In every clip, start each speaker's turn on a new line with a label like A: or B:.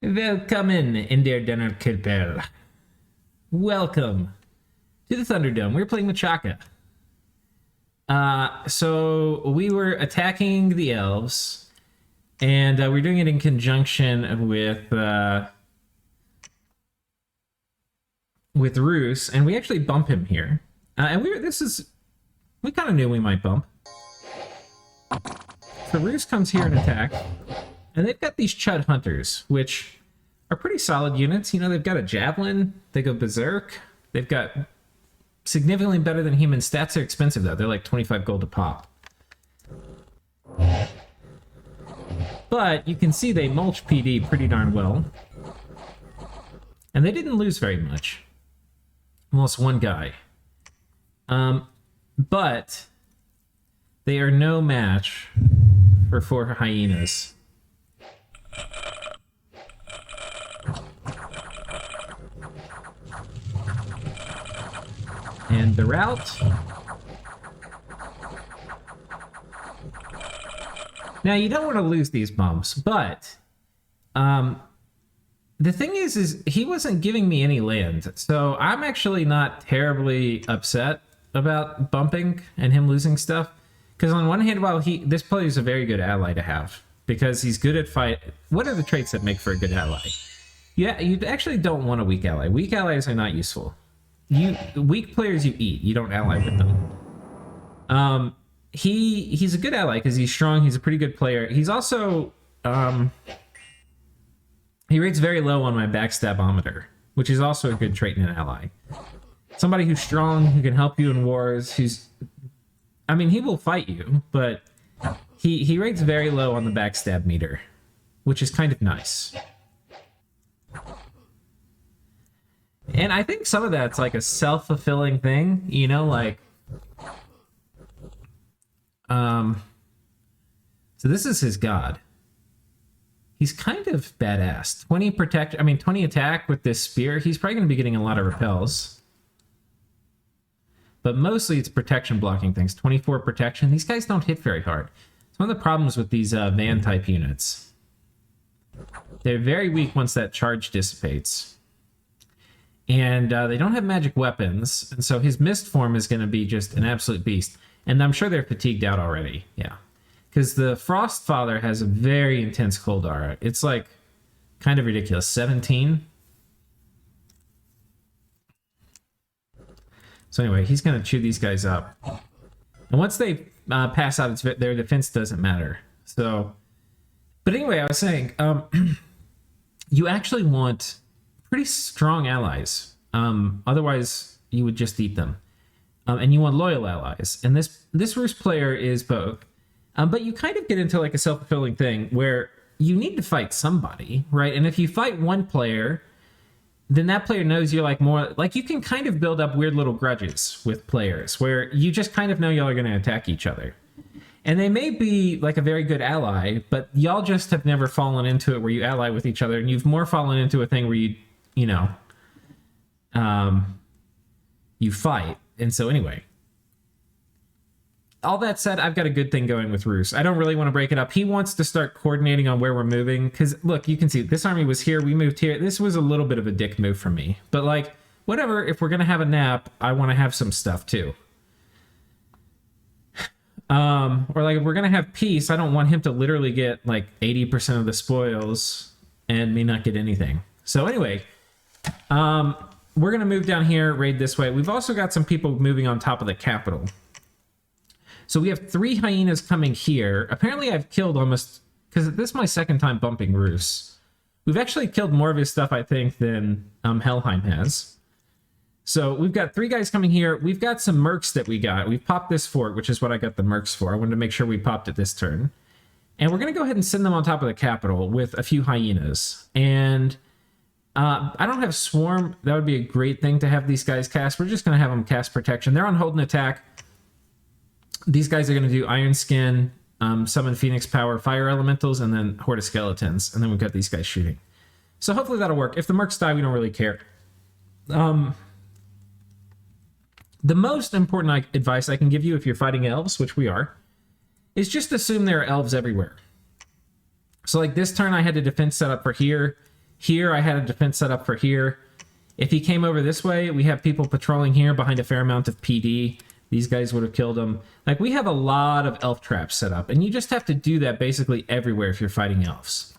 A: Willkommen in der Donnerkuppel. Welcome to the Thunderdome. We're playing Machaka. So we were attacking the elves, and we're doing it in conjunction with Roos, and we actually bump him here. And we kind of knew we might bump. So Roos comes here and attack. And they've got these Chud Hunters, which are pretty solid units. You know, they've got a Javelin, they go Berserk, they've got significantly better than human stats. Are expensive, though. They're like 25 gold a pop. But you can see they mulch PD pretty darn well. And they didn't lose very much. Almost one guy. But they are no match for 4 hyenas. And the route. Now, you don't want to lose these bumps, but the thing is he wasn't giving me any land, so I'm actually not terribly upset about bumping and him losing stuff. Because on one hand, while this player is a very good ally to have, because he's good at fight. What are the traits that make for a good ally? Yeah, you actually don't want a weak ally. Weak allies are not useful. Weak players you eat. You don't ally with them. He's a good ally because he's strong. He's a pretty good player. He's also he rates very low on my backstabometer, which is also a good trait in an ally. Somebody who's strong, who can help you in wars. He will fight you, but he rates very low on the backstab meter, which is kind of nice. And I think some of that's like a self-fulfilling thing, you know, like... So this is his god. He's kind of badass. 20 attack with this spear. He's probably going to be getting a lot of repels. But mostly it's protection blocking things. 24 protection. These guys don't hit very hard. It's one of the problems with these van-type units. They're very weak once that charge dissipates. And they don't have magic weapons, and so his mist form is going to be just an absolute beast. And I'm sure they're fatigued out already, yeah. Because the Frost Father has a very intense cold aura. It's like kind of ridiculous. 17. So anyway, he's going to chew these guys up. And once they pass out, their defense doesn't matter. So, but anyway, I was saying, you actually want pretty strong allies. Otherwise, you would just eat them. And you want loyal allies. And this Roos player is both. But you kind of get into like a self-fulfilling thing where you need to fight somebody, right? And if you fight one player, then that player knows you're like more... Like, you can kind of build up weird little grudges with players where you just kind of know y'all are going to attack each other. And they may be like a very good ally, but y'all just have never fallen into it where you ally with each other, and you've more fallen into a thing where you fight. And so anyway, all that said, I've got a good thing going with Roos. I don't really want to break it up. He wants to start coordinating on where we're moving, because look, you can see this army was here, we moved here. This was a little bit of a dick move for me, but like, whatever. If we're gonna have a nap, I want to have some stuff too. Or like, if we're gonna have peace, I don't want him to literally get like 80% of the spoils and me not get anything. So anyway, we're gonna move down here, raid this way. We've also got some people moving on top of the capital. So we have 3 hyenas coming here. Apparently I've killed almost... Because this is my second time bumping Roos. We've actually killed more of his stuff, I think, than Helheim has. So we've got 3 guys coming here. We've got some mercs that we got. We've popped this fort, which is what I got the mercs for. I wanted to make sure we popped it this turn. And we're going to go ahead and send them on top of the capital with a few hyenas. And I don't have Swarm. That would be a great thing to have these guys cast. We're just going to have them cast Protection. They're on Hold and Attack. These guys are going to do Iron Skin, Summon Phoenix Power, Fire Elementals, and then Horde of Skeletons. And then we've got these guys shooting. So hopefully that'll work. If the mercs die, we don't really care. The most important advice I can give you if you're fighting elves, which we are, is just assume there are elves everywhere. So like this turn, I had a defense set up for here. Here, I had a defense set up for here. If he came over this way, we have people patrolling here behind a fair amount of PD. These guys would have killed him. Like, we have a lot of elf traps set up, and you just have to do that basically everywhere if you're fighting elves.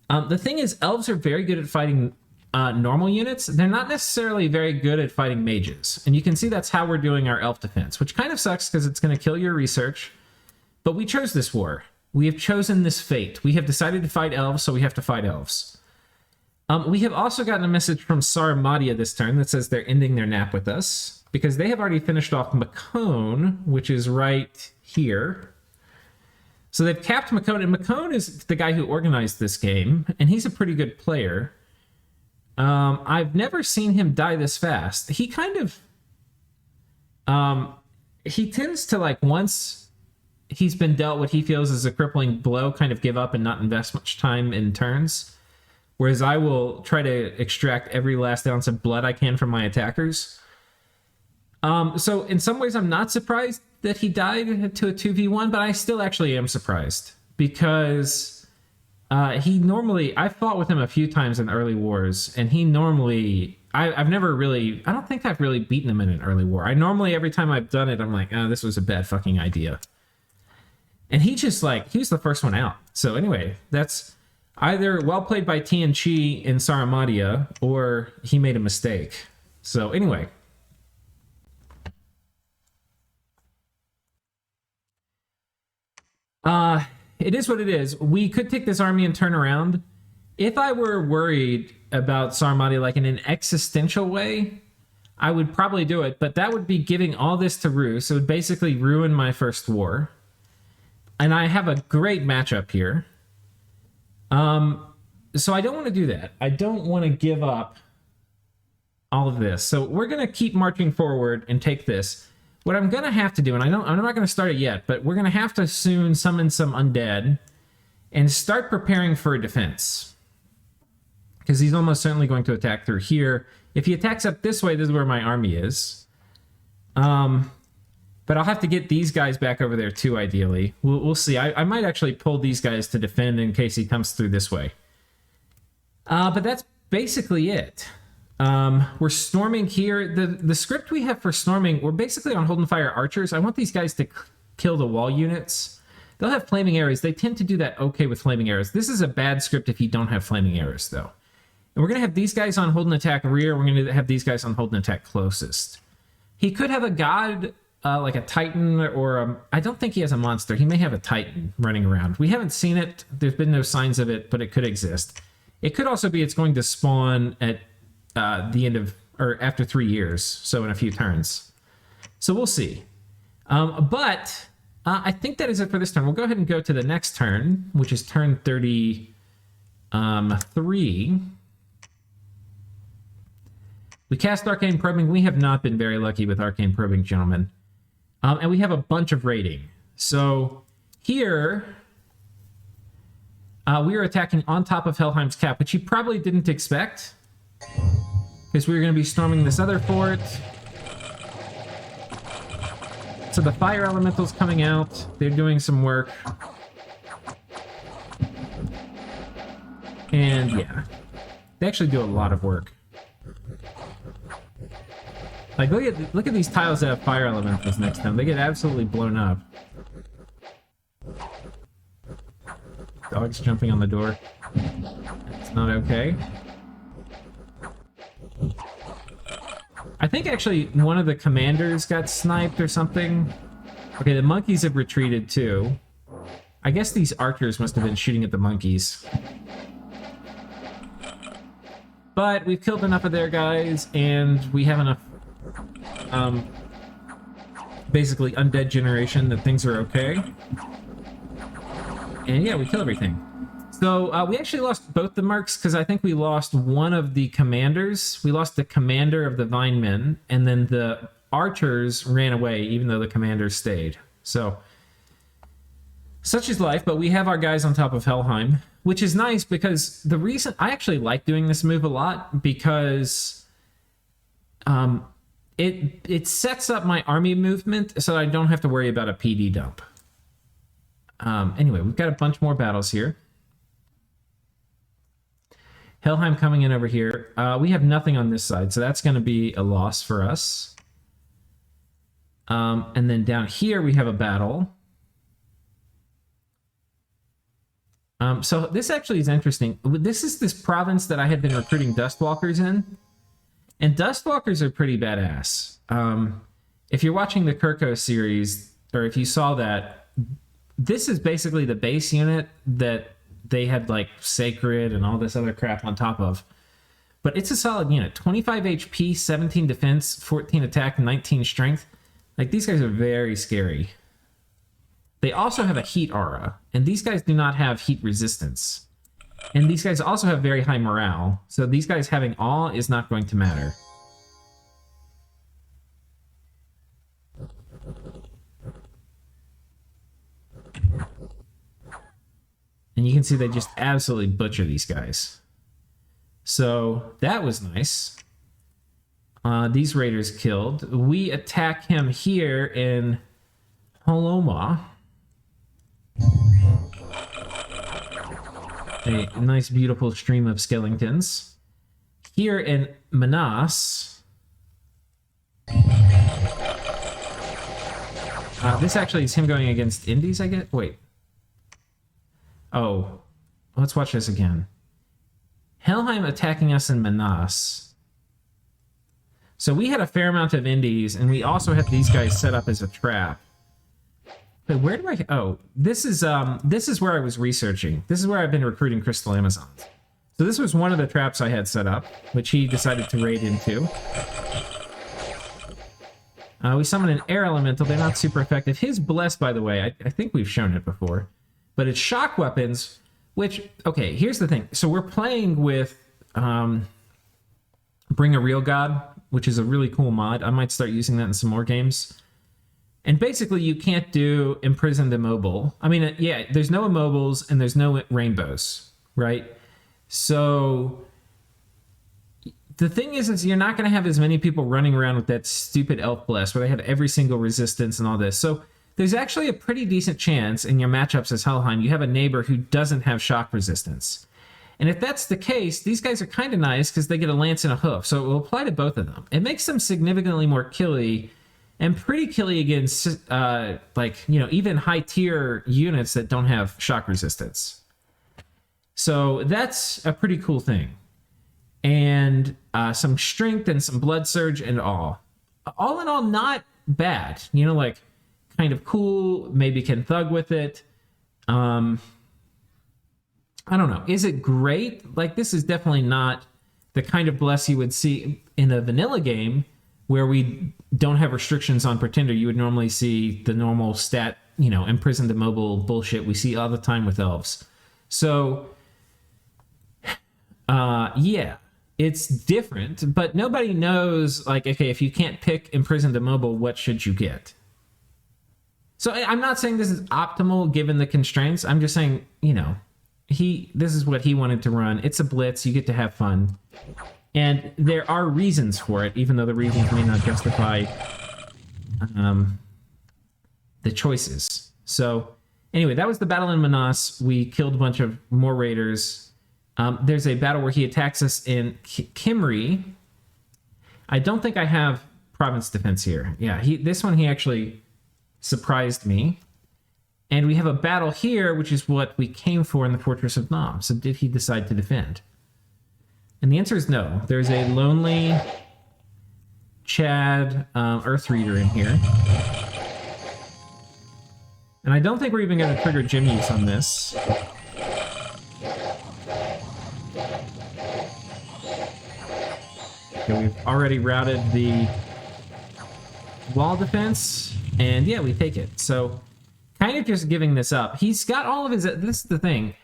A: The thing is, elves are very good at fighting normal units. They're not necessarily very good at fighting mages. And you can see that's how we're doing our elf defense, which kind of sucks because it's going to kill your research. But we chose this war. We have chosen this fate. We have decided to fight elves, so we have to fight elves. We have also gotten a message from Saramatia this turn that says they're ending their nap with us because they have already finished off Macone, which is right here. So they've capped Macone, and Macone is the guy who organized this game, and he's a pretty good player. I've never seen him die this fast. He kind of... he tends to, like, once he's been dealt what he feels is a crippling blow, kind of give up and not invest much time in turns. Whereas I will try to extract every last ounce of blood I can from my attackers. So in some ways, I'm not surprised that he died to a 2v1, but I still actually am surprised because he normally, I fought with him a few times in early wars, and he normally, I've never really, I don't think I've really beaten him in an early war. I normally, every time I've done it, I'm like, oh, this was a bad fucking idea. And he just like, he was the first one out. So anyway, that's either well played by TNC in Saramatia, or he made a mistake. So anyway. It is what it is. We could take this army and turn around. If I were worried about Saramatia, like in an existential way, I would probably do it, but that would be giving all this to Rus. It would basically ruin my first war. And I have a great matchup here. So I don't want to do that. I don't want to give up all of this. So we're going to keep marching forward and take this. What I'm going to have to do, and I'm not going to start it yet, but we're going to have to soon summon some undead and start preparing for a defense. Because he's almost certainly going to attack through here. If he attacks up this way, this is where my army is. But I'll have to get these guys back over there too, ideally. We'll see. I might actually pull these guys to defend in case he comes through this way. But that's basically it. We're storming here. The script we have for storming, we're basically on Hold and Fire archers. I want these guys to kill the wall units. They'll have flaming arrows. They tend to do that okay with flaming arrows. This is a bad script if you don't have flaming arrows, though. And we're going to have these guys on Hold and Attack rear. We're going to have these guys on Hold and Attack closest. He could have a god, like a titan, or I don't think he has a monster. He may have a titan running around. We haven't seen it. There's been no signs of it, but it could exist. It could also be it's going to spawn at the end of, or after 3 years, so in a few turns. So we'll see. But I think that is it for this turn. We'll go ahead and go to the next turn, which is turn 33. We cast Arcane Probing. We have not been very lucky with Arcane Probing, gentlemen. And we have a bunch of raiding. So here, we are attacking on top of Helheim's cap, which you probably didn't expect, because we were going to be storming this other fort. So the fire elemental's coming out. They're doing some work. And yeah, they actually do a lot of work. Like, look at these tiles that have fire elementals next to them. They get absolutely blown up. Dog's jumping on the door. It's not okay. I think actually one of the commanders got sniped or something. Okay, the monkeys have retreated too. I guess these archers must have been shooting at the monkeys. But we've killed enough of their guys, and we have enough basically undead generation that things are okay. And yeah, we kill everything. So we actually lost both the mercs because I think we lost one of the commanders. We lost the commander of the Vinemen, and then the archers ran away even though the commanders stayed. So such is life, but we have our guys on top of Helheim, which is nice because the reason I actually like doing this move a lot because it sets up my army movement so I don't have to worry about a PD dump. Anyway, we've got a bunch more battles here. Helheim coming in over here. We have nothing on this side, so that's going to be a loss for us. And then down here we have a battle. So this actually is interesting. This is this province that I had been recruiting Dustwalkers in. And Dustwalkers are pretty badass. If you're watching the Kirko series, or if you saw that, this is basically the base unit that they had like Sacred and all this other crap on top of. But it's a solid unit. 25 HP, 17 defense, 14 attack, 19 strength. Like, these guys are very scary. They also have a heat aura, and these guys do not have heat resistance. And these guys also have very high morale, so these guys having awe is not going to matter. And you can see they just absolutely butcher these guys. So that was nice. These raiders killed. We attack him here in Holoma. A nice, beautiful stream of skeletons. Here in Manas. This actually is him going against Indies, I guess? Wait. Oh. Let's watch this again. Helheim attacking us in Manas. So we had a fair amount of Indies, and we also had these guys set up as a trap. But where do I... Oh, this is where I was researching. This is where I've been recruiting Crystal Amazons. So this was one of the traps I had set up, which he decided to raid into. We summon an air elemental. They're not super effective. His bless, by the way, I think we've shown it before. But it's shock weapons, which... Okay, here's the thing. So we're playing with Bring a Real God, which is a really cool mod. I might start using that in some more games. And basically, you can't do Imprisoned Immobile. I mean, yeah, there's no immobiles and there's no rainbows, right? So the thing is you're not going to have as many people running around with that stupid Elf Bless where they have every single resistance and all this. So there's actually a pretty decent chance in your matchups as Helheim, you have a neighbor who doesn't have shock resistance. And if that's the case, these guys are kind of nice because they get a lance and a hoof. So it will apply to both of them. It makes them significantly more killy and pretty killy against, even high-tier units that don't have shock resistance. So that's a pretty cool thing. And some strength and some blood surge and all. All in all, not bad. Kind of cool. Maybe can thug with it. I don't know. Is it great? Like, this is definitely not the kind of bless you would see in a vanilla game where we don't have restrictions on Pretender. You would normally see the normal stat, imprisoned immobile bullshit we see all the time with elves. So, yeah, it's different, but nobody knows, like, okay, if you can't pick imprisoned immobile, what should you get? So I'm not saying this is optimal given the constraints. I'm just saying, this is what he wanted to run. It's a blitz. You get to have fun. And there are reasons for it, even though the reasons may not justify the choices. So anyway, that was the battle in Manas. We killed a bunch of more raiders. There's a battle where he attacks us in Kimri. I don't think I have province defense here. Yeah, this one he actually surprised me. And we have a battle here, which is what we came for in the Fortress of Nam. So did he decide to defend? And the answer is no. There's a lonely Chad Earth Reader in here. And I don't think we're even going to trigger Jimmy's on this. Okay, we've already routed the wall defense. And yeah, we take it. So kind of just giving this up. He's got all of his... This is the thing.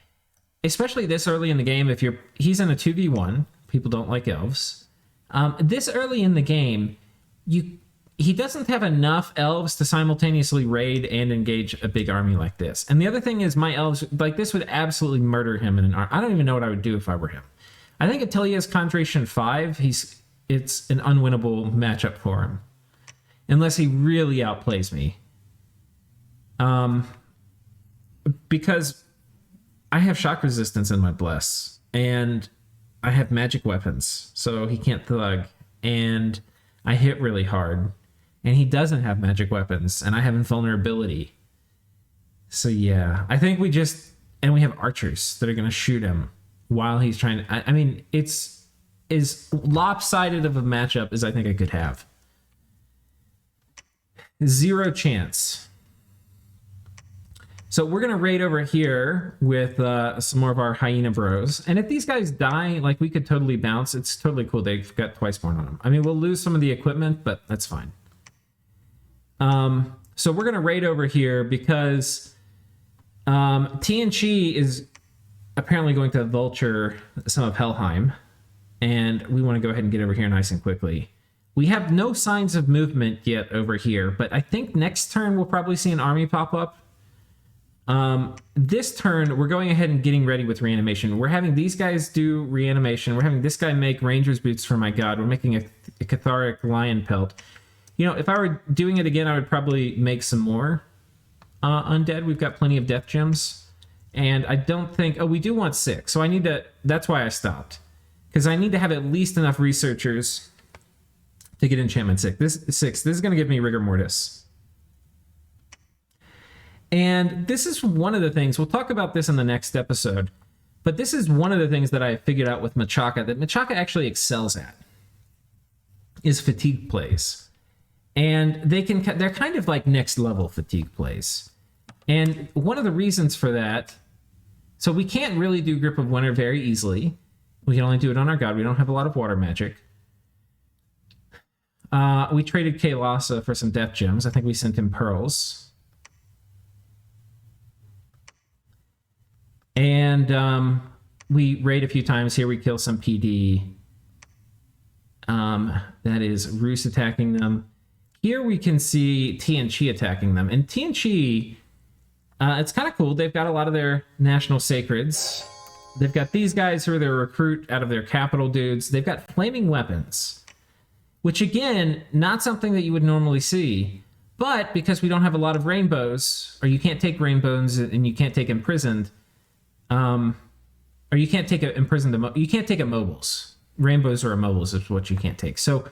A: Especially this early in the game, he's in a 2v1. People don't like elves. This early in the game, he doesn't have enough elves to simultaneously raid and engage a big army like this. And the other thing is my elves, like, this would absolutely murder him in an army. I don't even know what I would do if I were him. I think until he has Conjuration 5, it's an unwinnable matchup for him. Unless he really outplays me. Because I have shock resistance in my bless, and I have magic weapons, so he can't thug. And I hit really hard. And he doesn't have magic weapons, and I have invulnerability. So yeah, I think we just... And we have archers that are going to shoot him while he's trying to... I mean, it's as lopsided of a matchup as I think I could have. Zero chance. So we're going to raid over here with some more of our hyena bros. And if these guys die, like, we could totally bounce. It's totally cool. They've got twice more on them. I mean, we'll lose some of the equipment, but that's fine. So we're going to raid over here because TNG is apparently going to vulture some of Helheim. And we want to go ahead and get over here nice and quickly. We have no signs of movement yet over here, but I think next turn we'll probably see an army pop up. This turn, we're going ahead and getting ready with reanimation. We're having these guys do reanimation. We're having this guy make ranger's boots for my god. We're making a catharic lion pelt. You know, if I were doing it again, I would probably make some more undead. We've got plenty of death gems. And I don't think... Oh, we do want 6. So I need to... That's why I stopped. Because I need to have at least enough researchers to get enchantment 6. This is going to give me rigor mortis. And this is one of the things, we'll talk about this in the next episode, but this is one of the things that I figured out with Machaka, that Machaka actually excels at, is fatigue plays. And they're kind of like next level fatigue plays. And one of the reasons for that, so we can't really do Grip of Winter very easily. We can only do it on our god. We don't have a lot of water magic. We traded Kaelasa for some death gems. I think we sent him pearls. And we raid a few times. Here we kill some PD. That is Roos attacking them. Here we can see TNG attacking them. And TNG, it's kind of cool. They've got a lot of their national sacreds. They've got these guys who are their recruit out of their capital dudes. They've got flaming weapons, which, again, not something that you would normally see. But because we don't have a lot of rainbows, or you can't take rainbows and you can't take imprisoned... or you can't take you can't take immobiles. Rainbows or immobiles is what you can't take. So,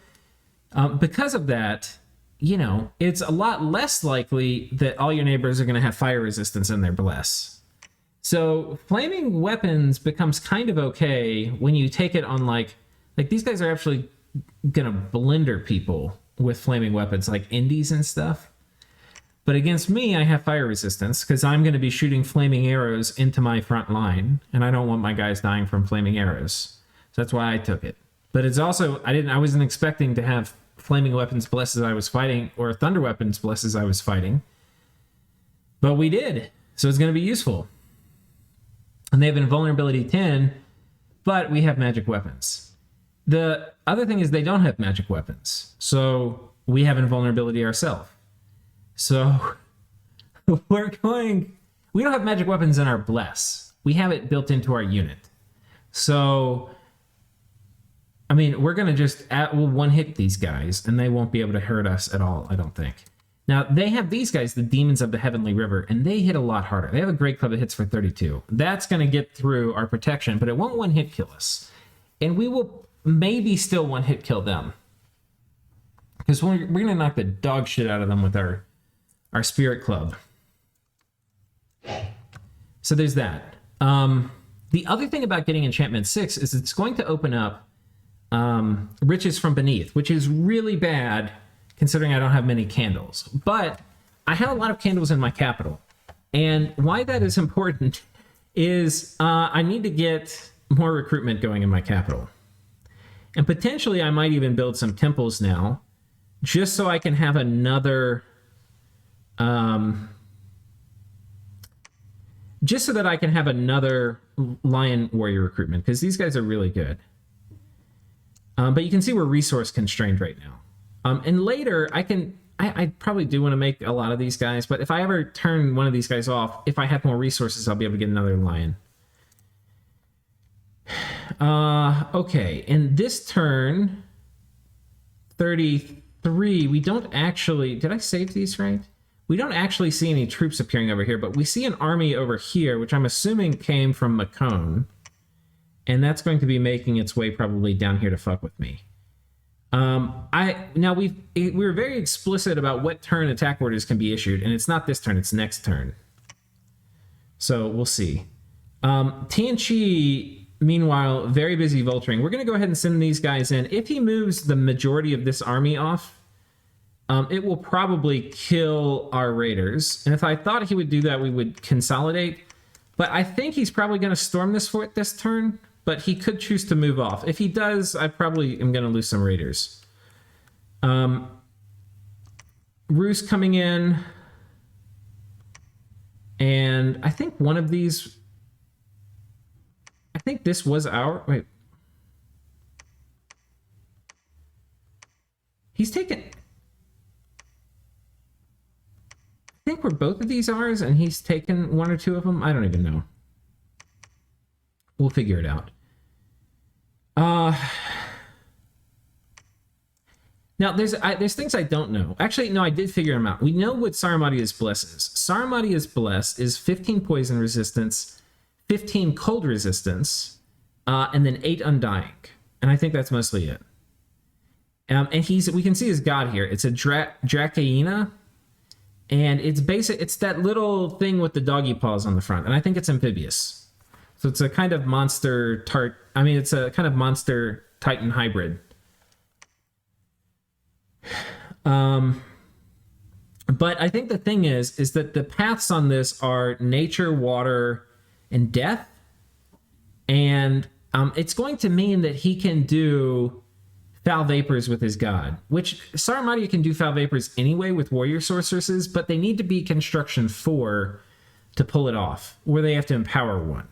A: because of that, you know, it's a lot less likely that all your neighbors are going to have fire resistance in their bless. So, flaming weapons becomes kind of okay when you take it on like these guys are actually going to blender people with flaming weapons, like indies and stuff. But against me, I have fire resistance because I'm going to be shooting flaming arrows into my front line, and I don't want my guys dying from flaming arrows. So that's why I took it. But it's also, I wasn't expecting to have flaming weapons bless as I was fighting, or thunder weapons bless as I was fighting. But we did, so it's going to be useful. And they have invulnerability 10, but we have magic weapons. The other thing is they don't have magic weapons, so we have invulnerability ourselves. So we don't have magic weapons in our bless. We have it built into our unit. So, I mean, we're going to just, we'll one-hit these guys, and they won't be able to hurt us at all, I don't think. Now, they have these guys, the Demons of the Heavenly River, and they hit a lot harder. They have a Great Club that hits for 32. That's going to get through our protection, but it won't one-hit kill us. And we will maybe still one-hit kill them. Because we're going to knock the dog shit out of them with our Spirit Club. So there's that. The other thing about getting Enchantment 6 is it's going to open up Riches from Beneath, which is really bad considering I don't have many candles. But I have a lot of candles in my capital. And why that is important is I need to get more recruitment going in my capital. And potentially I might even build some temples now, just so I can have another... just so that I can have another Lion Warrior recruitment, because these guys are really good. But you can see we're resource constrained right now. And later, I probably do want to make a lot of these guys, but if I ever turn one of these guys off, if I have more resources, I'll be able to get another Lion. Okay, in this turn, 33, we don't actually... Did I save these right? We don't actually see any troops appearing over here, but we see an army over here, which I'm assuming came from Macone. And that's going to be making its way probably down here to fuck with me. Now we were very explicit about what turn attack orders can be issued, and it's not this turn, it's next turn. So we'll see. Tianchi, meanwhile, very busy vulturing. We're going to go ahead and send these guys in. If he moves the majority of this army off, it will probably kill our raiders. And if I thought he would do that, we would consolidate. But I think he's probably going to storm this fort this turn, but he could choose to move off. If he does, I probably am going to lose some raiders. Rus coming in. And I think one of these... I think this was our... Wait. He's taken... I think were both of these ours, and he's taken one or two of them. I don't even know. We'll figure it out. Now, there's things I don't know. Actually, no, I did figure them out. We know what Saramatia's Bless is. Saramatia's Bless is 15 poison resistance, 15 cold resistance, and then 8 undying. And I think that's mostly it. And we can see his god here. It's a Dracaena. And it's basic. It's that little thing with the doggy paws on the front, and I think it's amphibious. So it's a kind of monster it's a kind of monster titan hybrid. But I think the thing is that the paths on this are nature, water, and death, and it's going to mean that he can do foul vapors with his god, which Saramatia can do foul vapors anyway with warrior sorceresses, but they need to be construction 4 to pull it off, where they have to empower 1.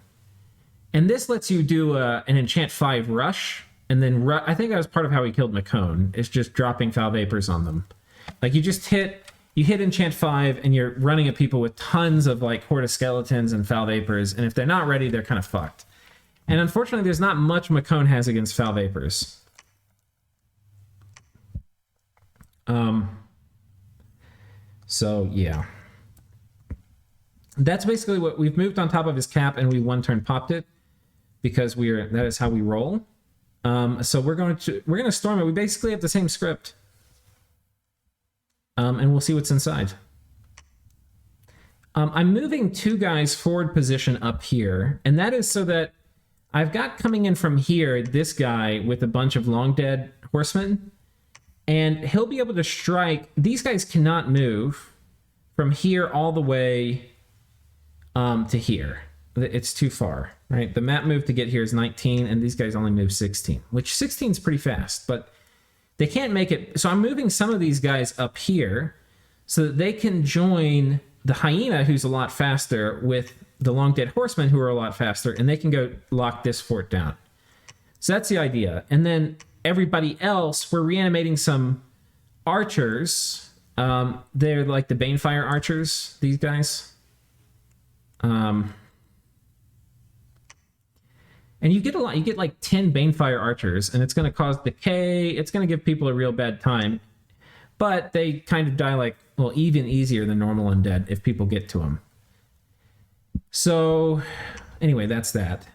A: And this lets you do an enchant 5 rush, and then I think that was part of how he killed Macone, is just dropping foul vapors on them. Like you hit enchant 5 and you're running at people with tons of like horde of skeletons and foul vapors, and if they're not ready, they're kind of fucked. And unfortunately, there's not much Macone has against foul vapors. So yeah, that's basically what we've moved on top of his cap, and we one turn popped it because that is how we roll. So we're going to storm it. We basically have the same script, and we'll see what's inside. I'm moving 2 guys forward position up here, and that is so that I've got coming in from here this guy with a bunch of long dead horsemen. And he'll be able to strike. These guys cannot move from here all the way to here. It's too far, right? The map move to get here is 19, and these guys only move 16, which 16 is pretty fast, but they can't make it. So I'm moving some of these guys up here so that they can join the hyena, who's a lot faster, with the long dead horsemen, who are a lot faster, and they can go lock this fort down. So that's the idea. And then everybody else, we're reanimating some archers. They're like the Banefire archers, these guys. And you get a lot. You get like 10 Banefire archers, and it's going to cause decay. It's going to give people a real bad time. But they kind of die like, well, even easier than normal undead if people get to them. So anyway, that's that.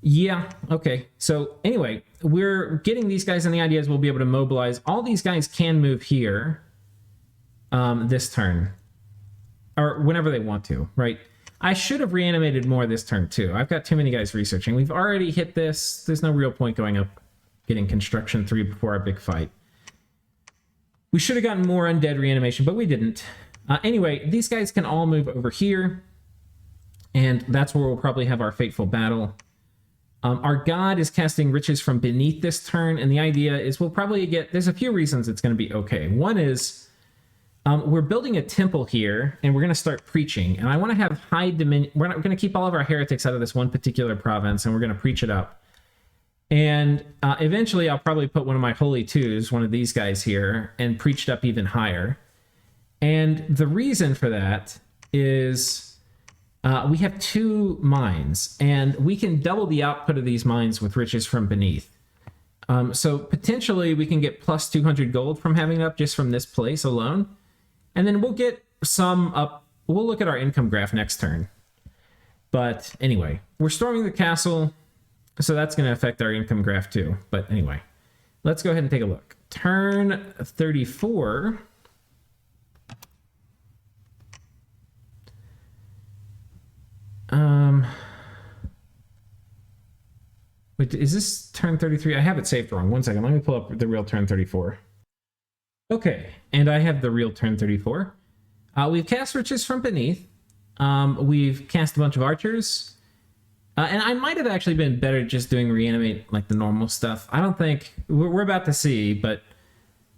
A: Yeah, okay. So anyway, we're getting these guys, and the idea is we'll be able to mobilize. All these guys can move here this turn, or whenever they want to, right? I should have reanimated more this turn too. I've got too many guys researching. We've already hit this. There's no real point going up getting construction 3 before our big fight. We should have gotten more undead reanimation, but we didn't. Anyway, these guys can all move over here, and that's where we'll probably have our fateful battle. Our god is casting Riches from Beneath this turn, and the idea is we'll probably get... There's a few reasons it's going to be okay. One is we're building a temple here, and we're going to start preaching, and I want to have high dominion... We're going to keep all of our heretics out of this one particular province, and we're going to preach it up. And eventually I'll probably put one of my Holy Twos, one of these guys here, and preach it up even higher. And the reason for that is... we have 2 mines, and we can double the output of these mines with Riches from Beneath. So potentially we can get plus 200 gold from having it up just from this place alone. And then we'll get some up. We'll look at our income graph next turn. But anyway, we're storming the castle, so that's going to affect our income graph too. But anyway, let's go ahead and take a look. Turn 34. Wait, is this turn 33? I have it saved wrong. 1 second. Let me pull up the real turn 34. Okay, and I have the real turn 34. We've cast Riches from Beneath. We've cast a bunch of archers. And I might have actually been better just doing reanimate like the normal stuff. I don't think... We're about to see, but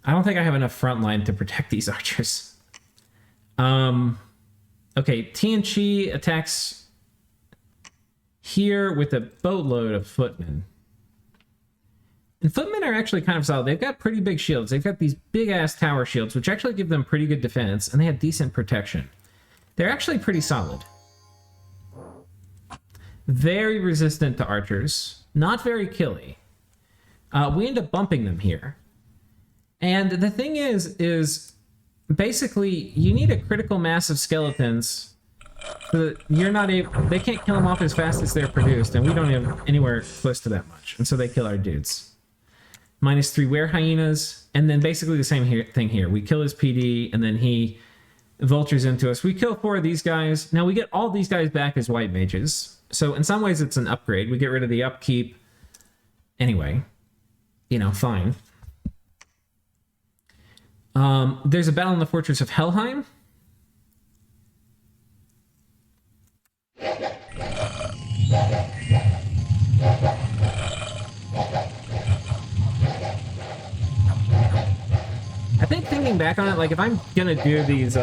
A: I don't think I have enough front line to protect these archers. Okay, Tianchi attacks here with a boatload of footmen. And footmen are actually kind of solid. They've got pretty big shields. They've got these big-ass tower shields, which actually give them pretty good defense, and they have decent protection. They're actually pretty solid. Very resistant to archers. Not very killy. We end up bumping them here. And the thing is basically, you need a critical mass of skeletons so that you're not able... They can't kill them off as fast as they're produced, and we don't have anywhere close to that much. And so they kill our dudes. -3 were hyenas, and then basically the same thing here. We kill his PD, and then he vultures into us. We kill 4 of these guys. Now we get all these guys back as white mages. So in some ways it's an upgrade. We get rid of the upkeep. Anyway, you know, fine. There's a battle in the fortress of Helheim. I think thinking back on it, like if I'm gonna do these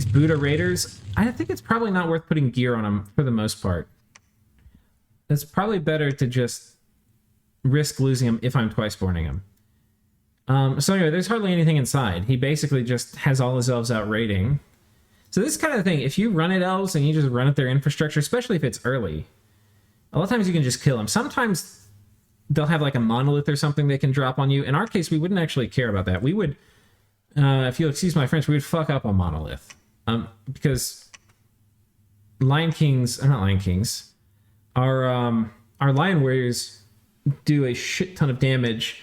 A: Buddha Raiders, I think it's probably not worth putting gear on them for the most part. It's probably better to just risk losing them if I'm twice borning them. So anyway, there's hardly anything inside. He basically just has all his elves out raiding. So this kind of thing, if you run at elves and you just run at their infrastructure, especially if it's early, a lot of times you can just kill them. Sometimes they'll have like a monolith or something they can drop on you. In our case, we wouldn't actually care about that. We would, if you'll excuse my French, we would fuck up a monolith. Because Lion Kings, not Lion Kings, our Lion Warriors do a shit ton of damage,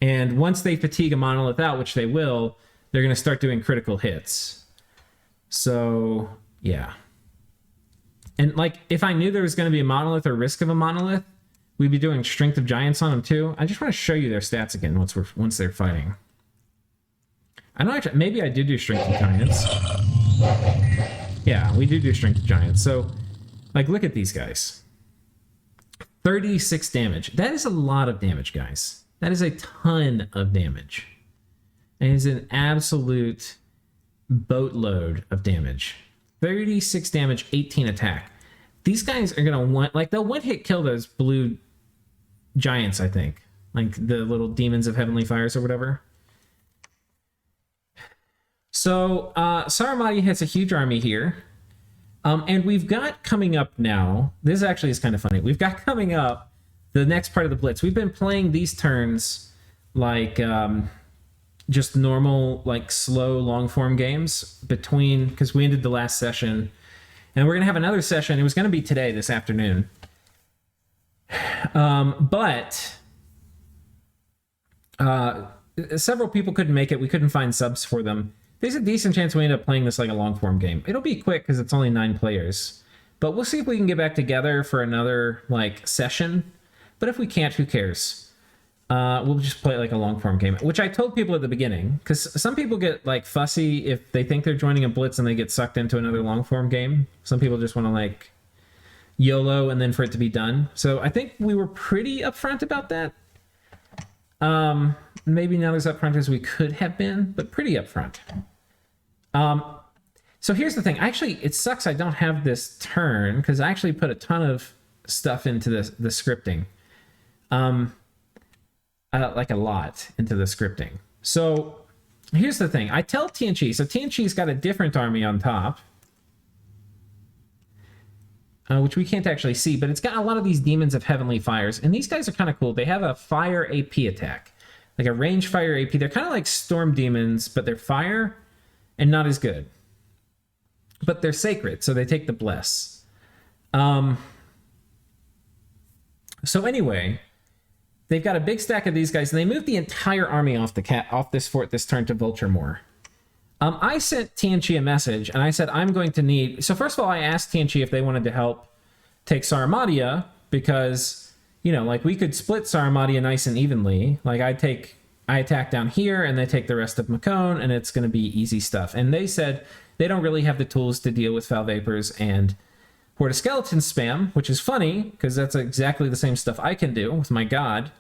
A: and once they fatigue a monolith out, which they will, they're going to start doing critical hits. So, yeah. And like, if I knew there was going to be a monolith or risk of a monolith, we'd be doing Strength of Giants on them too. I just want to show you their stats again once they're fighting. I know actually, maybe I did do Strength of Giants. Yeah, we do Strength of Giants. So, like, look at these guys. 36 damage. That is a lot of damage, guys. That is a ton of damage. It is an absolute boatload of damage. 36 damage, 18 attack. These guys are gonna they'll one-hit kill those blue giants, I think. Like the little demons of heavenly fires or whatever. So, Saramati has a huge army here. And we've got coming up now, this actually is kind of funny. We've got coming up the next part of the Blitz. We've been playing these turns like just normal, like slow, long form games because we ended the last session. And we're going to have another session. It was going to be today, this afternoon. But several people couldn't make it. We couldn't find subs for them. There's a decent chance we end up playing this like a long form game. It'll be quick because it's only 9 players. But we'll see if we can get back together for another like session. But if we can't, who cares? We'll just play like a long form game, which I told people at the beginning, because some people get like fussy if they think they're joining a Blitz and they get sucked into another long form game. Some people just want to like YOLO and then for it to be done. So I think we were pretty upfront about that. Maybe not as upfront as we could have been, but pretty upfront. So here's the thing. Actually, it sucks I don't have this turn because I actually put a ton of stuff into the scripting. Like a lot into the scripting. So here's the thing. I tell Tianchi. So Tianchi's got a different army on top, which we can't actually see, but it's got a lot of these demons of heavenly fires. And these guys are kind of cool. They have a fire AP attack. like a range fire AP. They're kind of like storm demons, but they're fire and not as good. But they're sacred, so they take the bless. So anyway, they've got a big stack of these guys, and they moved the entire army off this fort this turn to Vulture Moor. I sent Tianchi a message, and I said, I'm going to need... So first of all, I asked Tianchi if they wanted to help take Saramatia, because, you know, like, we could split Saramatia nice and evenly. Like, I attack down here, and they take the rest of Macone, and it's going to be easy stuff. And they said they don't really have the tools to deal with Foul Vapors and Horde of Skeletons spam, which is funny, because that's exactly the same stuff I can do with my god.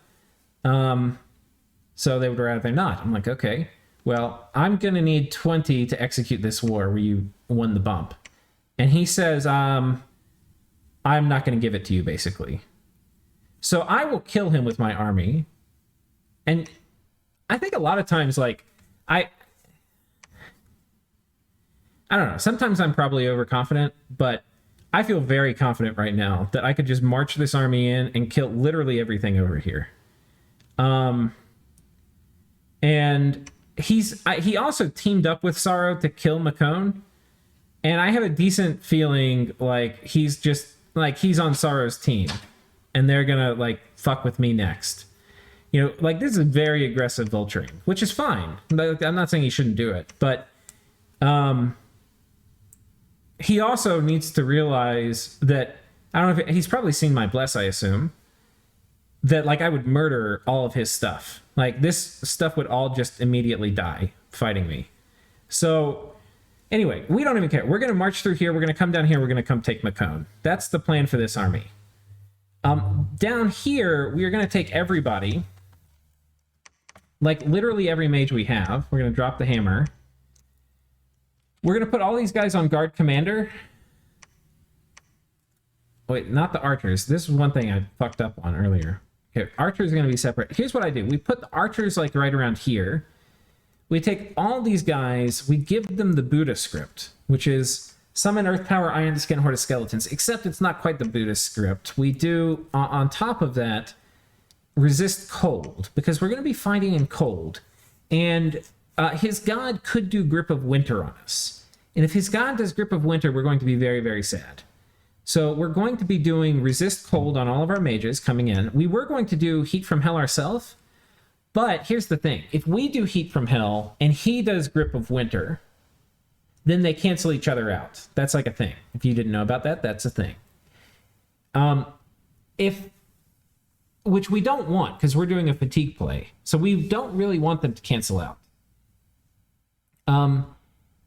A: So they would rather not. I'm like, okay, well, I'm going to need 20 to execute this war where you won the bump. And he says, I'm not going to give it to you, basically. So I will kill him with my army. And I think a lot of times, like, I don't know. Sometimes I'm probably overconfident, but I feel very confident right now that I could just march this army in and kill literally everything over here. And he also teamed up with Sorrow to kill Macone. And I have a decent feeling like he's on Sorrow's team. And they're going to, like, fuck with me next. You know, like, this is very aggressive vulturing, which is fine. I'm not saying he shouldn't do it, but he also needs to realize that, I don't know if he's probably seen my bless, I assume, that, like, I would murder all of his stuff. Like, this stuff would all just immediately die fighting me. So anyway, we don't even care. We're going to march through here. We're going to come down here. We're going to come take Macone. That's the plan for this army. Down here, we are going to take everybody. Like, literally every mage we have. We're going to drop the hammer. We're going to put all these guys on guard commander. Wait, not the archers. This is one thing I fucked up on earlier. Okay, archers are going to be separate. Here's what I do. We put the archers, like, right around here. We take all these guys. We give them the Buddha script, which is summon Earth Power, Iron Skin, Horde of Skeletons. Except it's not quite the Buddha script. We do, on top of that, resist cold, because we're going to be fighting in cold. And his god could do Grip of Winter on us. And if his god does Grip of Winter, we're going to be very, very sad. So we're going to be doing Resist Cold on all of our mages coming in. We were going to do Heat from Hell ourselves. But here's the thing. If we do Heat from Hell and he does Grip of Winter, then they cancel each other out. That's like a thing. If you didn't know about that, that's a thing. Which we don't want, because we're doing a fatigue play. So we don't really want them to cancel out.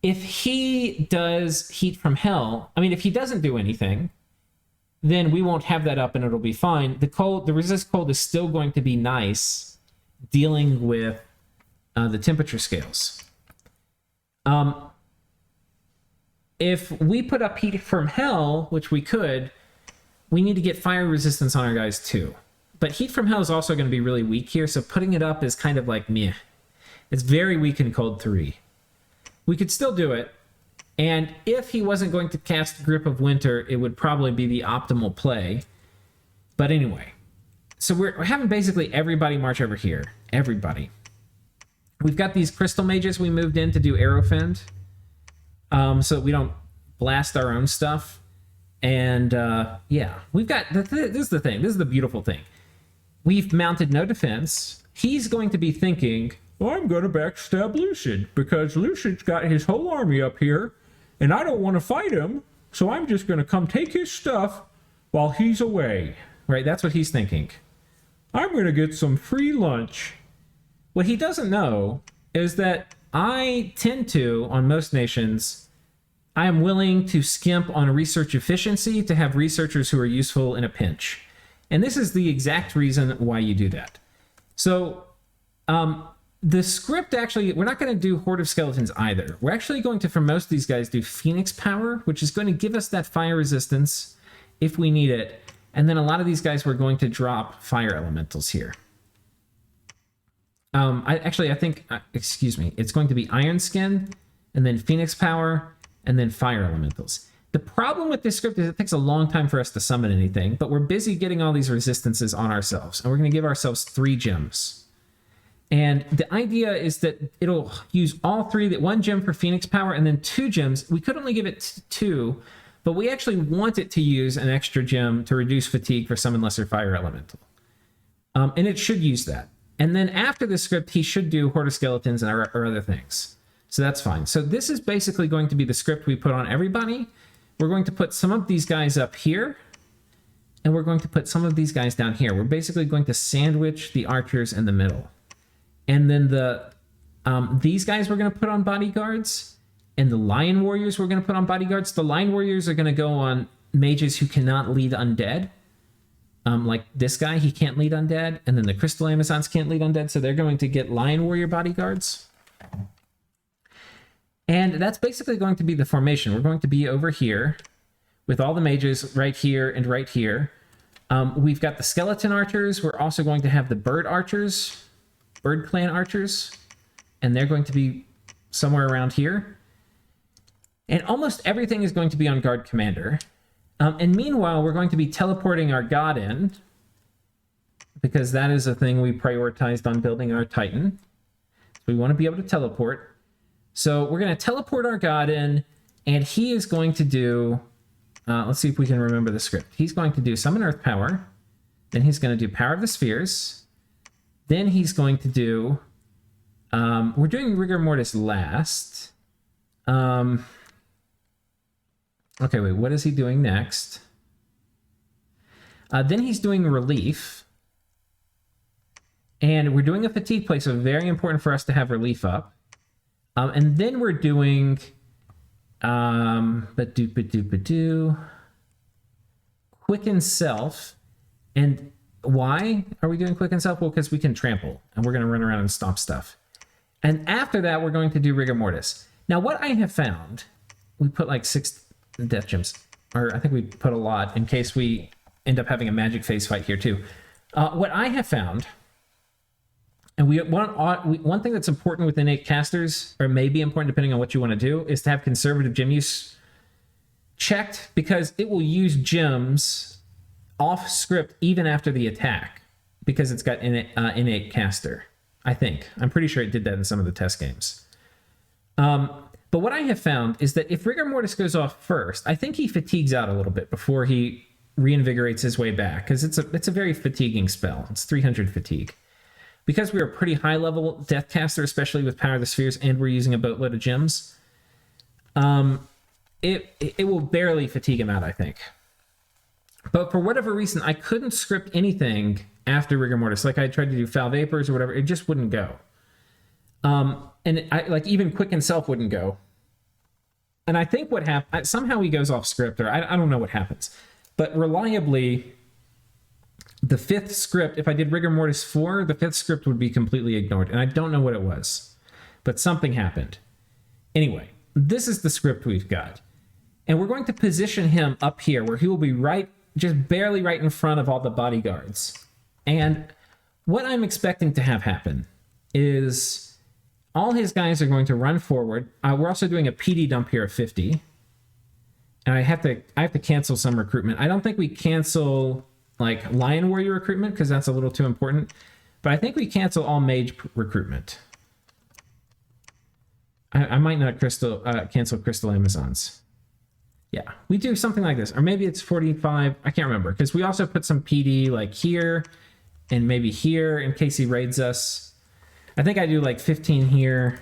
A: If he does Heat from Hell, I mean, if he doesn't do anything, then we won't have that up and it'll be fine. The Resist Cold is still going to be nice dealing with the temperature scales. If we put up Heat from Hell, which we could, we need to get fire resistance on our guys too. But Heat from Hell is also going to be really weak here, so putting it up is kind of like meh. It's very weak in Cold 3. We could still do it, and if he wasn't going to cast Grip of Winter, it would probably be the optimal play. But anyway, so we're having basically everybody march over here. Everybody. We've got these Crystal Mages we moved in to do Aerofend, so that we don't blast our own stuff. And yeah, we've got, this is the thing, this is the beautiful thing. We've mounted no defense. He's going to be thinking, I'm going to backstab Lucian, because Lucian's got his whole army up here, and I don't want to fight him, so I'm just going to come take his stuff while he's away. Right, that's what he's thinking. I'm going to get some free lunch. What he doesn't know is that I tend to, on most nations, I am willing to skimp on research efficiency to have researchers who are useful in a pinch. And this is the exact reason why you do that. So, the script actually, we're not going to do Horde of Skeletons either. We're actually going to, for most of these guys, do Phoenix Power, which is going to give us that fire resistance if we need it. And then a lot of these guys, we're going to drop fire elementals here. I think, excuse me, it's going to be Iron Skin, and then Phoenix Power, and then fire elementals. The problem with this script is it takes a long time for us to summon anything, but we're busy getting all these resistances on ourselves, and we're going to give ourselves 3 gems. And the idea is that it'll use all three, that 1 gem for Phoenix power and then 2 gems. We could only give it 2, but we actually want it to use an extra gem to reduce fatigue for Summon Lesser Fire Elemental. And it should use that. And then after the script, he should do Horde of Skeletons or other things. So that's fine. So this is basically going to be the script we put on everybody. We're going to put some of these guys up here, and we're going to put some of these guys down here. We're basically going to sandwich the archers in the middle. And then these guys we're going to put on bodyguards, and the lion warriors we're going to put on bodyguards. The lion warriors are going to go on mages who cannot lead undead. Like this guy, he can't lead undead. And then the crystal Amazons can't lead undead, so they're going to get lion warrior bodyguards. And that's basically going to be the formation. We're going to be over here with all the mages right here and right here. We've got the skeleton archers. We're also going to have the bird archers, bird clan archers, and they're going to be somewhere around here. And almost everything is going to be on guard commander. And meanwhile, we're going to be teleporting our god in, because that is a thing we prioritized on building our Titan. So we want to be able to teleport. So we're going to teleport our god in, and he is going to do... let's see if we can remember the script. He's going to do Summon Earth Power. Then he's going to do Power of the Spheres. Then he's going to do... we're doing Rigor Mortis last. Okay, wait, what is he doing next? Then he's doing Relief. And we're doing a Fatigue play, so very important for us to have Relief up. And then we're doing... Quicken Self. And why are we doing Quicken Self? Well, because we can trample, and we're going to run around and stomp stuff. And after that, we're going to do Rigor Mortis. Now, what I have found, we put like 6 death gems, or I think we put a lot in case we end up having a magic phase fight here too. What I have found, and one thing that's important with innate casters, or may be important depending on what you want to do, is to have conservative gem use checked, because it will use gems off script even after the attack, because it's got innate caster. I'm pretty sure it did that in some of the test games. But what I have found is that if Rigor Mortis goes off first, I think he fatigues out a little bit before he reinvigorates his way back, because it's a very fatiguing spell. It's 300 fatigue. Because we're a pretty high level death caster, especially with Power of the Spheres, and we're using a boatload of gems, it will barely fatigue him out, I think. But for whatever reason, I couldn't script anything after Rigor Mortis. Like I tried to do Foul Vapors or whatever, it just wouldn't go. And even Quicken Self wouldn't go. And I think what happened, somehow he goes off script, or I don't know what happens. But reliably, the 5th script, if I did Rigor Mortis 4, the 5th script would be completely ignored. And I don't know what it was. But something happened. Anyway, this is the script we've got. And we're going to position him up here, where he will be just barely right in front of all the bodyguards. And what I'm expecting to have happen is... all his guys are going to run forward. We're also doing a PD dump here of 50. And I have to cancel some recruitment. I don't think we cancel like Lion Warrior recruitment, because that's a little too important. But I think we cancel all mage recruitment. I might not cancel Crystal Amazons. Yeah, we do something like this. Or maybe it's 45. I can't remember. Because we also put some PD like here and maybe here in case he raids us. I think I do like 15 here,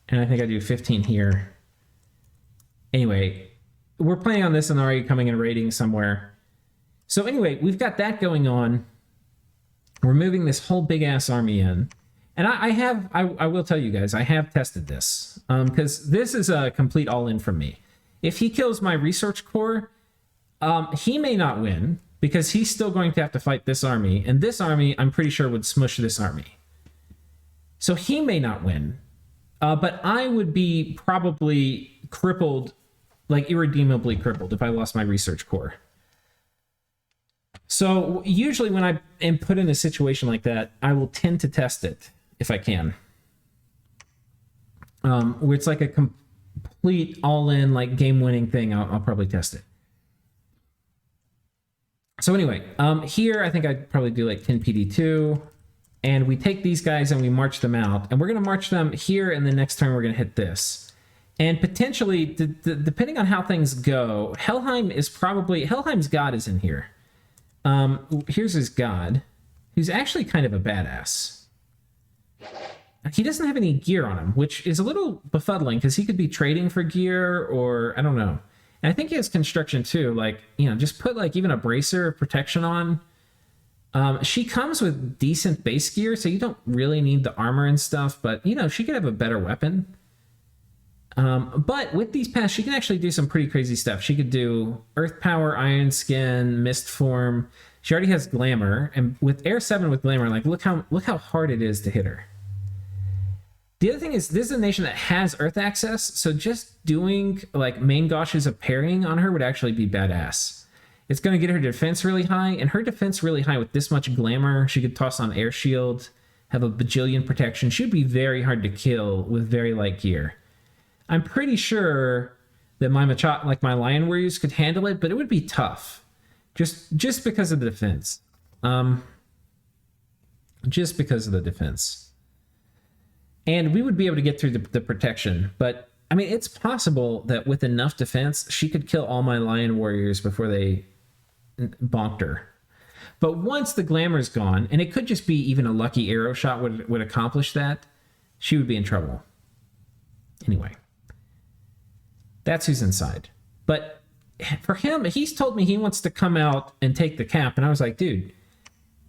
A: and I think I do 15 here. Anyway, we're planning on this and already coming and raiding somewhere. So anyway, we've got that going on. We're moving this whole big-ass army in. And I will tell you guys, I have tested this. Because this is a complete all-in from me. If he kills my research core, he may not win, because he's still going to have to fight this army. And this army, I'm pretty sure, would smush this army. So he may not win, but I would be probably crippled, like irredeemably crippled, if I lost my research core. So usually when I am put in a situation like that, I will tend to test it if I can. Where it's like a complete all-in, like game-winning thing, I'll probably test it. So anyway, here I think I'd probably do like 10 PD2. and we take these guys and we march them out. And we're going to march them here, and the next turn we're going to hit this. And potentially, depending on how things go, Helheim's god is in here. Here's his god, who's actually kind of a badass. He doesn't have any gear on him, which is a little befuddling because he could be trading for gear, or I don't know. And I think he has construction too. Like, you know, just put like even a bracer of protection on. She comes with decent base gear, so you don't really need the armor and stuff, but you know, she could have a better weapon. But with these paths, she can actually do some pretty crazy stuff. She could do Earth Power, Iron Skin, Mist Form. She already has Glamour, and with Air 7 with Glamour, like look how hard it is to hit her. The other thing is, this is a nation that has Earth access, so just doing like main gauches of parrying on her would actually be badass. It's going to get her defense really high, and her defense really high with this much Glamour. She could toss on Air Shield, have a bajillion protection. She would be very hard to kill with very light gear. I'm pretty sure that my Machaka, like my Lion Warriors, could handle it, but it would be tough, just because of the defense. Just because of the defense, and we would be able to get through the protection. But I mean, it's possible that with enough defense, she could kill all my Lion Warriors before they bonked her. But once the Glamour's gone, and it could just be even a lucky arrow shot would accomplish that, she would be in trouble. Anyway. That's who's inside. But for him, he's told me he wants to come out and take the cap. And I was like, dude,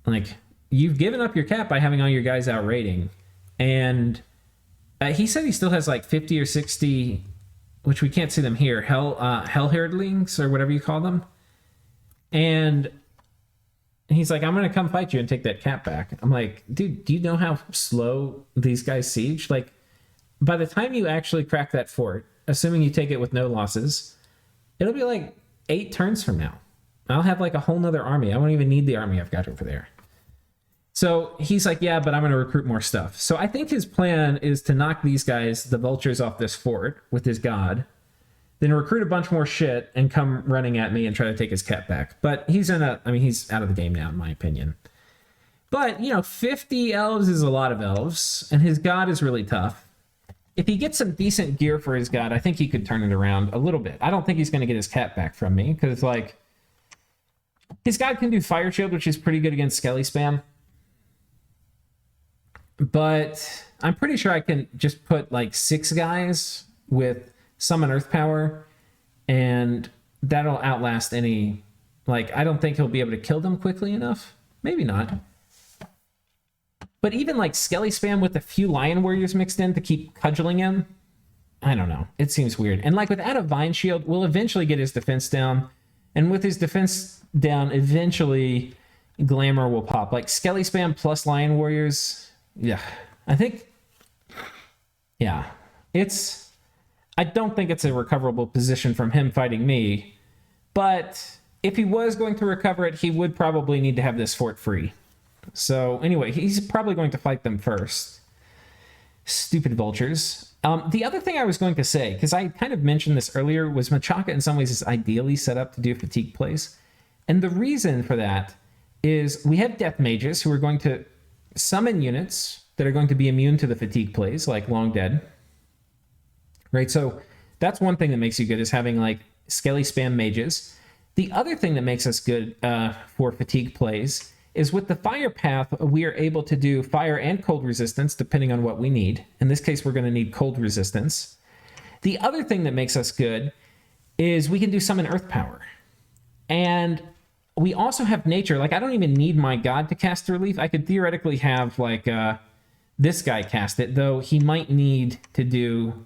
A: like, you've given up your cap by having all your guys out raiding. And he said he still has like 50 or 60, which we can't see them here, hellherdlings or whatever you call them. And he's like, I'm going to come fight you and take that cap back. I'm like, dude, do you know how slow these guys siege? Like, by the time you actually crack that fort, assuming you take it with no losses, it'll be like 8 turns from now. I'll have like a whole nother army. I won't even need the army I've got over there. So he's like, yeah, but I'm going to recruit more stuff. So I think his plan is to knock these guys, the vultures, off this fort with his god, then recruit a bunch more shit and come running at me and try to take his cap back. But he's out of the game now, in my opinion. But, you know, 50 elves is a lot of elves, and his god is really tough. If he gets some decent gear for his god, I think he could turn it around a little bit. I don't think he's going to get his cap back from me, because, like, his god can do Fire Shield, which is pretty good against Skelly Spam. But I'm pretty sure I can just put, like, 6 guys with Summon Earth Power, and that'll outlast any... Like, I don't think he'll be able to kill them quickly enough. Maybe not. But even like Skelly Spam with a few Lion Warriors mixed in to keep cudgeling him, I don't know. It seems weird. And like without a Vine Shield, we'll eventually get his defense down. And with his defense down, eventually Glamour will pop. Like Skelly Spam plus Lion Warriors, yeah. I think, yeah. I don't think it's a recoverable position from him fighting me. But if he was going to recover it, he would probably need to have this fort free. So anyway, he's probably going to fight them first. Stupid vultures. The other thing I was going to say, because I kind of mentioned this earlier, was Machaka in some ways is ideally set up to do fatigue plays. And the reason for that is we have death mages who are going to summon units that are going to be immune to the fatigue plays, like Long Dead. Right, so that's one thing that makes you good, is having like Skelly Spam mages. The other thing that makes us good for fatigue plays is with the fire path, we are able to do fire and cold resistance, depending on what we need. In this case, we're going to need cold resistance. The other thing that makes us good is we can do summon Earth Power. And we also have nature. Like, I don't even need my god to cast relief. I could theoretically have, like, this guy cast it, though he might need to do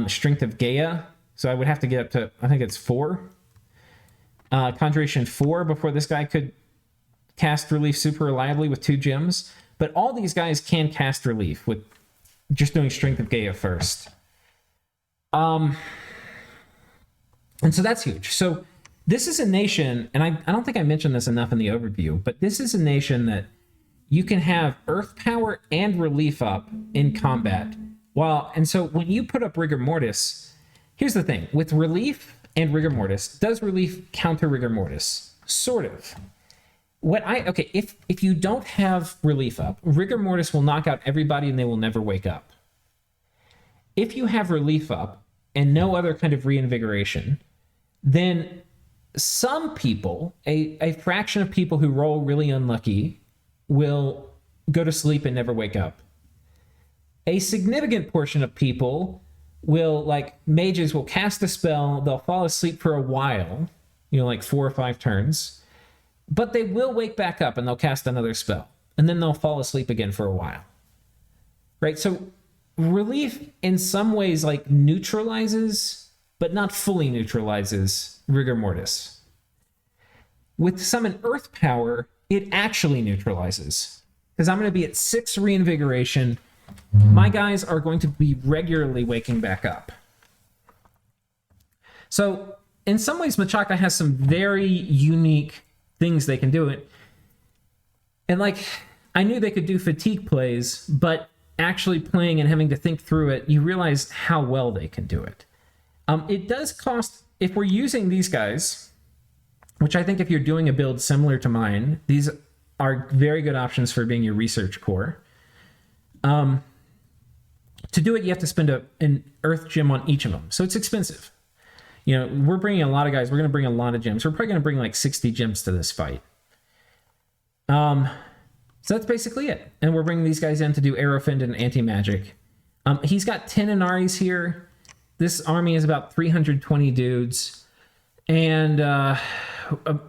A: Strength of Gaia. So I would have to get up to, I think it's 4. Conjuration 4 before this guy could cast relief super reliably with 2 gems. But all these guys can cast relief with just doing Strength of Gaia first. And so that's huge. So this is a nation, and I don't think I mentioned this enough in the overview, but this is a nation that you can have Earth Power and relief up in combat. And so when you put up Rigor Mortis, here's the thing. With relief and Rigor Mortis, does relief counter Rigor Mortis? Sort of. Okay, if you don't have relief up, rigor mortis will knock out everybody and they will never wake up. If you have relief up and no other kind of reinvigoration, then some people, a fraction of people who roll really unlucky, will go to sleep and never wake up. A significant portion of people will, like mages, will cast a spell, they'll fall asleep for a while, like 4 or 5 turns, but they will wake back up and they'll cast another spell, and then they'll fall asleep again for a while. Right? So relief in some ways like neutralizes, but not fully neutralizes rigor mortis. With summon earth power, it actually neutralizes, because I'm going to be at 6 reinvigoration. My guys are going to be regularly waking back up. So in some ways, Machaka has some very unique things they can do. It, and like, I knew they could do fatigue plays, but actually playing and having to think through it, you realize how well they can do it. It does cost, if we're using these guys, which I think if you're doing a build similar to mine, these are very good options for being your research core. To do it, you have to spend an earth gem on each of them. So it's expensive. We're bringing a lot of guys. We're going to bring a lot of gems. We're probably going to bring like 60 gems to this fight. So that's basically it. And we're bringing these guys in to do Aerofend and anti-magic. He's got 10 Inaris here. This army is about 320 dudes. And a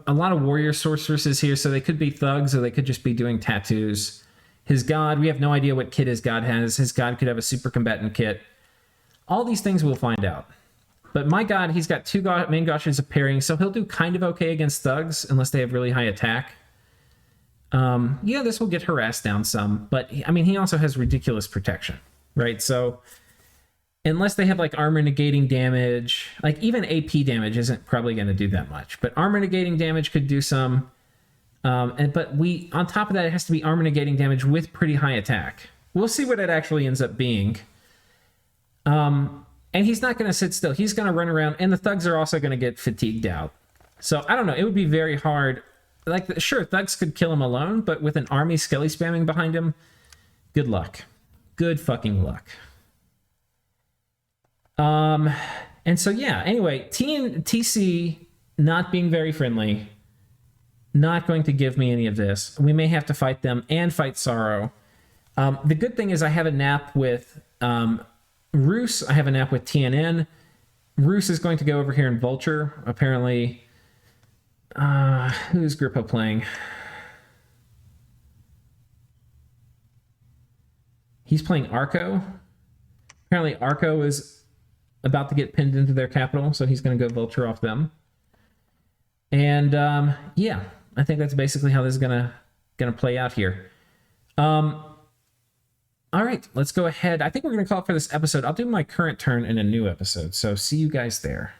A: lot of warrior sorceresses here. So they could be thugs or they could just be doing tattoos. His god, we have no idea what kit his god has. His god could have a super combatant kit. All these things we'll find out. But my god, he's got 2 main gauches of parrying, so he'll do kind of okay against thugs, unless they have really high attack. Yeah, this will get harassed down some, but I mean, he also has ridiculous protection, right? So unless they have like armor negating damage, like even AP damage isn't probably going to do that much, but armor negating damage could do some. But on top of that, it has to be armor negating damage with pretty high attack. We'll see what it actually ends up being. And he's not going to sit still. He's going to run around, and the thugs are also going to get fatigued out. So I don't know. It would be very hard. Like, sure, thugs could kill him alone, but with an army skelly spamming behind him, good luck. Good fucking luck. And so yeah. Anyway, TC not being very friendly. Not going to give me any of this. We may have to fight them and fight Sorrow. The good thing is I have a nap with Roos. I have a nap with TNN. Roos is going to go over here and Vulture. Apparently, who's Grippo playing? He's playing Arco. Apparently Arco is about to get pinned into their capital, so he's going to go Vulture off them. And yeah. I think that's basically how this is gonna play out here. All right, let's go ahead. I think we're gonna call it for this episode. I'll do my current turn in a new episode. So see you guys there.